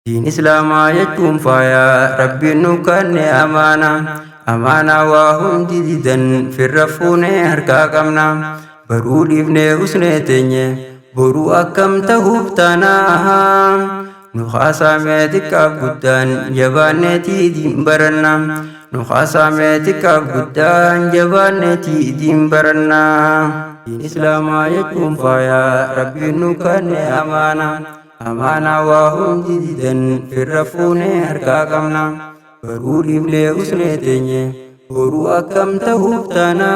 دين إسلام يجوم فيا ربي نكن أمانة وهم ديدن في الرفون هركا كمنا برودي ابن أسنتين برو أكم تهوبتنا نخاسا ميتك أبدان جبانتي دين برنا نخاسا ميتك أبدان جبانتي دين برنا دين إسلام يجوم فيا ربي نكن أمانة وهم ديدن في الرفون هركا كمنا برودي ابن أسنتين برو أكم تهوبتنا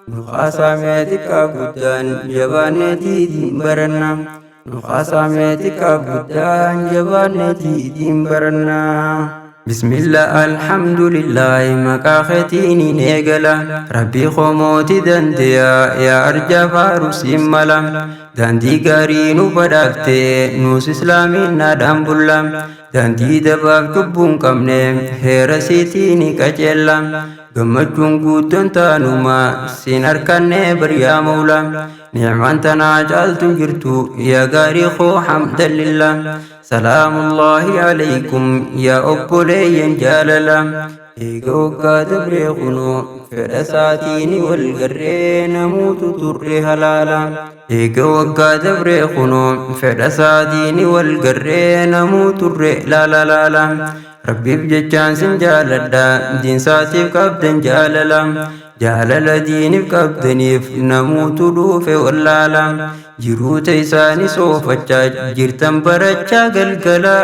نخاسا ميتك أبدان جبانتي دين برنا نخاسا ميتك أبدان جبانتي دين برنا بسم الله الحمد لله مكاختيني نيغلا ربي خموتي دنديا يا أرجى فارسي ملا داندي غارينو بداكتي نوس إسلامي نادام بلام داندي دباب كبون كمني هيرسيتيني كجلا gammachuun guutuun taanuma siin harkanne bariyaa mawla ni'maan tanaa caaltu jirtu yaa gaarii koo hamdalillah salaamullahi alaykum yaa obboleeyyan jaalala eega waggaa dabree kunoo fedha saatiini wal garree namuutu turre halaala eega waggaa dabree kunoo fedha saatiini wal garree namuu turre laala ربي بجتان سن جالدا دين ساتيف كابدن جاللا جاللا دينيف كابدنيف نموت دوف واللالا جرو تيساني صوفتا جرتن برچا قلقلا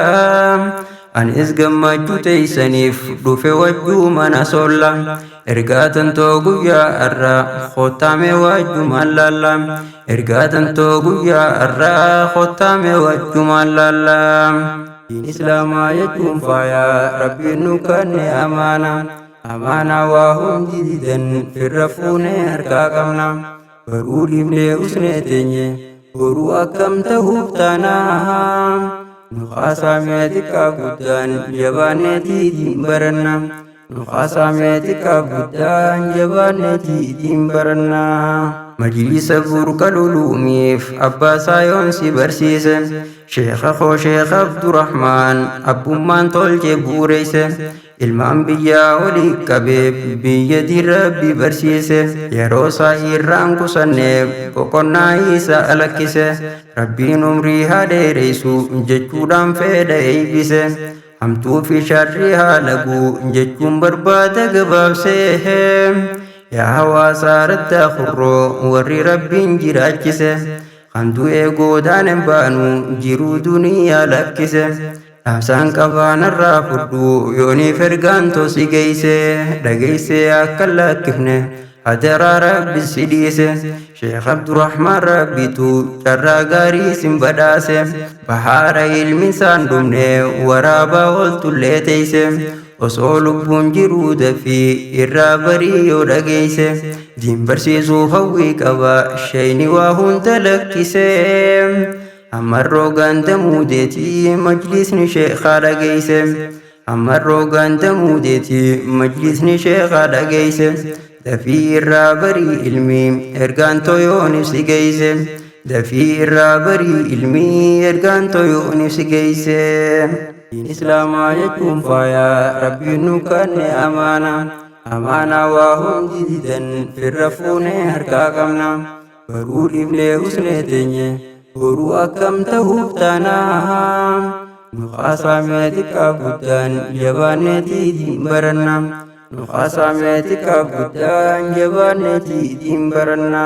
أن إسقمجو تيسانيف دوف وجو منا صولا إرقاتن توقو يا أرى ختامي وجو مالالا إرقاتن توقو يا أرى ختامي وجو مالالا دين إسلام يجوم فيا ربي نكن أمانة وهم ديدن في الرفون هركا كمنا برودي ابن أسنتين برو أكم تهوبتنا نخاسا ميتك أبدان جبانتي دين برنا نخاسا ميتك أبدان جبانتي دين برنا مجلس فرق العلوميف أبا سايونسي برسيسن شيخ أخو شيخ عبد الرحمن أبو مان طلج بوريسن ilmaan biyyaa walii qabee biyyatti rabbi barsiise yeroo saayirraan kusanne boqonnaa isa alakkise rabbiin umrii haa dheereessu jechuudhaan fedha eebbise hamtuu fi sharrii haa lagu jechuun barbaada gabaabsee yaa hawaasa radda kurroo warri rabbiin jiraachise kan du'ee goodaan hin baanu jiruu duniyaa lakkise Asaan qabaanarraa fudhu yooniif ergaan tosi geeyse dhageeyse akka lakkifne hadaraa rabbi si dhiise Sheekh Abdurrahmaan rabbitu carraa gaarii sin badhaase bahaara ilmi isaan dhumne waraabaa oltullee teeyse osoo lubbuun jiruu dafii irraa barii yoo dhageeyse diin barsiisuuf hawwii qaba shayni waa hunda lakkise أمرو غانت مودتي مجلس نشيخ على جيسم أمرو غانت مودتي مجلس نشيخ على جيسم دفي الرابري علمي إرغان تويوني سجيسم دفي الرابري علمي إرغان تويوني سجيسم إسلام يجوم فيا ربي نكن أمانة وهم جديدا في الرفون هركا كمنا برودي ابن أسنتين Guru akam tahubtana nukhasa metika budan jabaneti dimbarana nukhasa metika budan jabaneti dimbarana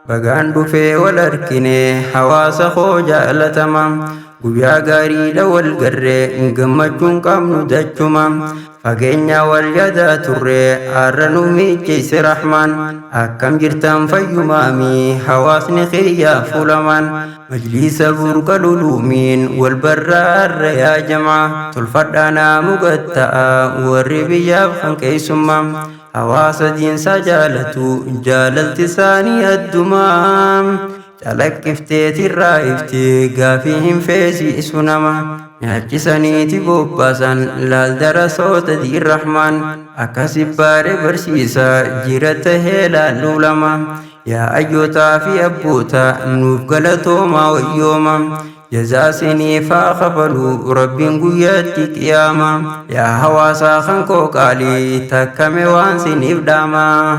bagaan dhufe wal arkine hawaasa koo jaalatamam guyyaa gaariidha wal garree gammachuun qabnu dachuma fageenya wal yadaa turre har'a nu miicheyse rahmaan akkam jirtan fayyumaami hawaasni kiyyaa fulamaan majlisa burqa luluumiin wal barraarra yaa jamaa tolfadhaanaa mugatta'a warri biyyaaf kan keessummaa hawaasa diinsaa jaalatu jaalalti isaanii addumaa calaqqifteeti irraa iftee gaafii hin feesiisu nama nyaachisaniiti bobbaasan laal darasoota diin rahmaan akkasi baare barsiisa jira tahee laalluu lama yaa ayyootaa fi abboota nuuf galatoomaa wayyooma جزاسني فاخفلوا ربين قيادتي قياما يا هواسا خنكو قالي تكمي وانسن إبداما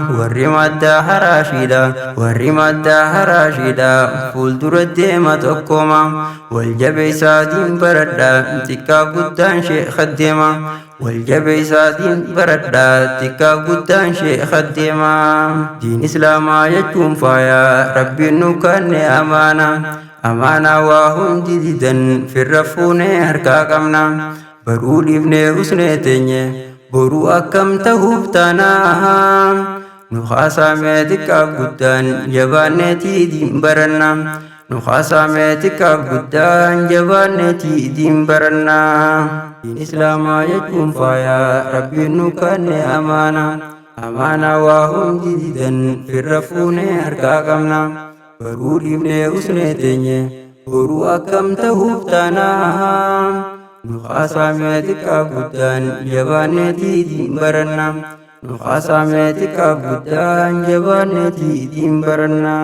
ورمت هراشيدا فول درد متقوما والجبيساتين بردا تكا قدان شيء خدما والجبيساتين بردا تكا قدان شيء خدما دين إسلاما يجوم فايا ربي نكن أمانا وهم جديدا في الرفون هركا قمنا برو لبني أسنتيني برو أكم تهوفتنا نخاسا ميتك قدان جبانتي دين برنا نخاسا ميتك قدان جبانتي دين برنا دين إسلاما يجوم فايا ربي نكن أمانا وهم جديدا في الرفون هركا قمنا برو لبني أسنتيني برو أكم تهوفتنا نخاسا ميتك قدان جبانتي دين برنا نخاسا ميتك قدان جبانتي دين برنا